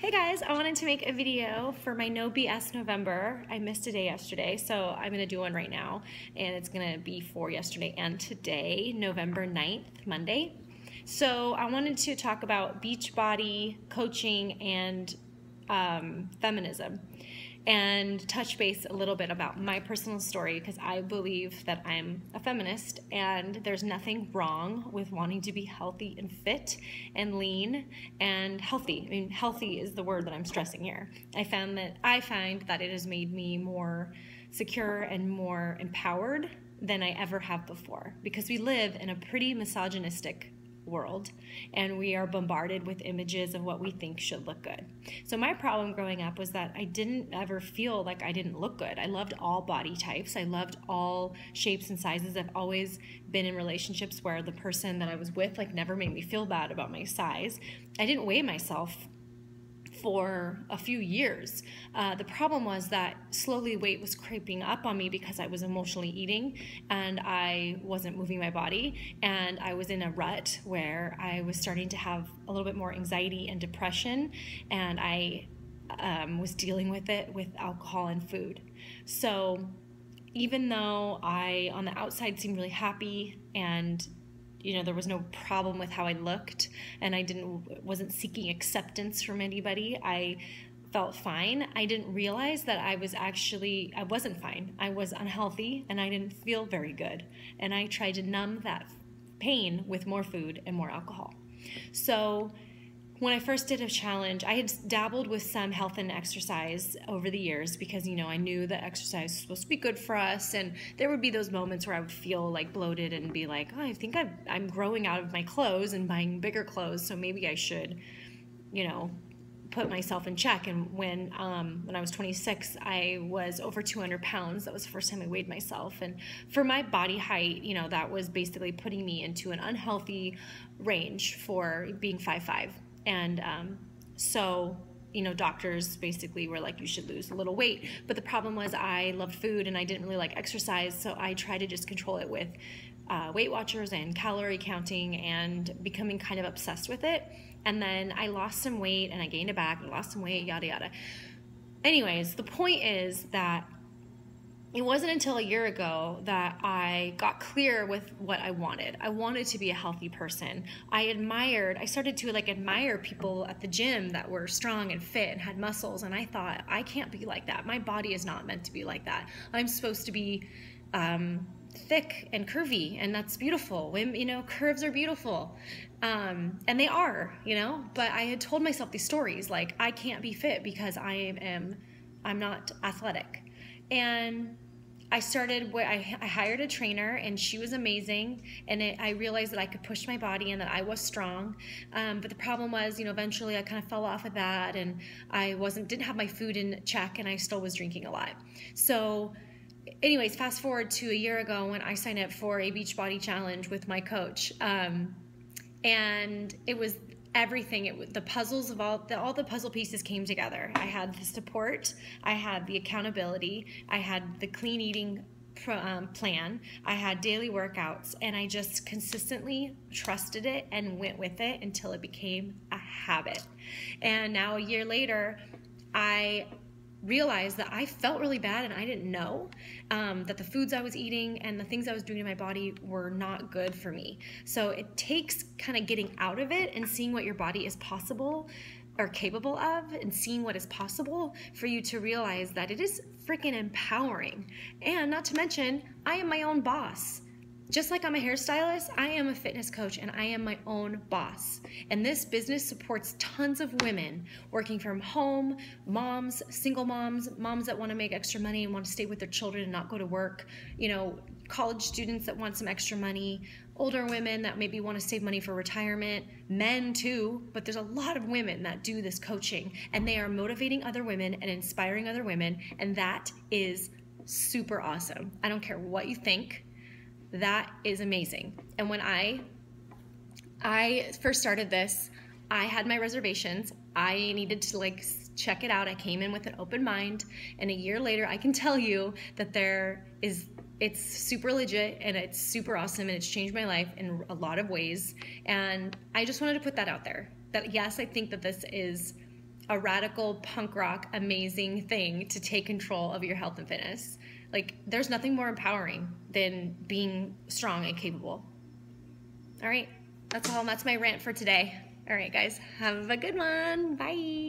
Hey guys, I wanted to make a video for my No BS November. I missed a day yesterday, so I'm going to do one right now, and it's going to be for yesterday and today, November 9th, Monday. So I wanted to talk about Beachbody, coaching, and feminism, and touch base a little bit about my personal story because I believe that I'm a feminist and there's nothing wrong with wanting to be healthy and fit and lean and healthy. I mean, healthy is the word that I'm stressing here. I find that it has made me more secure and more empowered than I ever have before, because we live in a pretty misogynistic world and we are bombarded with images of what we think should look good. So my problem growing up was that I didn't ever feel like I didn't look good. I loved all body types. I loved all shapes and sizes. I've always been in relationships where the person that I was with never made me feel bad about my size. I didn't weigh myself for a few years. The problem was that slowly weight was creeping up on me because I was emotionally eating and I wasn't moving my body, and I was in a rut where I was starting to have a little bit more anxiety and depression, and I was dealing with it with alcohol and food. So even though I on the outside seemed really happy and there was no problem with how I looked, and I wasn't seeking acceptance from anybody, I felt fine. I didn't realize that I wasn't fine. I was unhealthy and I didn't feel very good. And I tried to numb that pain with more food and more alcohol. So when I first did a challenge, I had dabbled with some health and exercise over the years because, I knew that exercise was supposed to be good for us. And there would be those moments where I would feel bloated and be like, oh, I think I'm growing out of my clothes and buying bigger clothes. So maybe I should, put myself in check. And when I was 26, I was over 200 pounds. That was the first time I weighed myself. And for my body height, that was basically putting me into an unhealthy range for being 5'5". And so, doctors basically were like, you should lose a little weight. But the problem was I loved food and I didn't really like exercise. So I tried to just control it with Weight Watchers and calorie counting and becoming kind of obsessed with it. And then I lost some weight and I gained it back and lost some weight, yada, yada. Anyways, the point is that it wasn't until a year ago that I got clear with what I wanted. I wanted to be a healthy person. I started to admire people at the gym that were strong and fit and had muscles, and I thought, I can't be like that. My body is not meant to be like that. I'm supposed to be thick and curvy, and that's beautiful. Curves are beautiful. And they are, but I had told myself these stories like, I can't be fit because I'm not athletic. And I hired a trainer, and she was amazing, and I realized that I could push my body and that I was strong. But the problem was, eventually I kind of fell off of that, and I didn't have my food in check, and I still was drinking a lot. So anyways, fast forward to a year ago when I signed up for a Beachbody challenge with my coach. And it was everything. The puzzles of all the puzzle pieces came together. I had the support, I had the accountability, I had the clean eating plan, I had daily workouts, and I just consistently trusted it and went with it until it became a habit. And now a year later, I realized that I felt really bad and I didn't know that the foods I was eating and the things I was doing to my body were not good for me. So it takes kind of getting out of it and seeing what your body is possible or capable of, and seeing what is possible for you to realize that it is freaking empowering. And not to mention, I am my own boss. Just like I'm a hairstylist, I am a fitness coach, and I am my own boss. And this business supports tons of women working from home, moms, single moms, moms that want to make extra money and want to stay with their children and not go to work, college students that want some extra money, older women that maybe want to save money for retirement, men too, but there's a lot of women that do this coaching, and they are motivating other women and inspiring other women, and that is super awesome. I don't care what you think. That is amazing. And when I first started this, I had my reservations. I needed to check it out. I came in with an open mind, and a year later, I can tell you that it's super legit and it's super awesome, and it's changed my life in a lot of ways. And I just wanted to put that out there, that yes, I think that this is a radical punk rock amazing thing to take control of your health and fitness. Like, there's nothing more empowering than being strong and capable. All right, that's all. That's my rant for today. All right, guys, have a good one. Bye.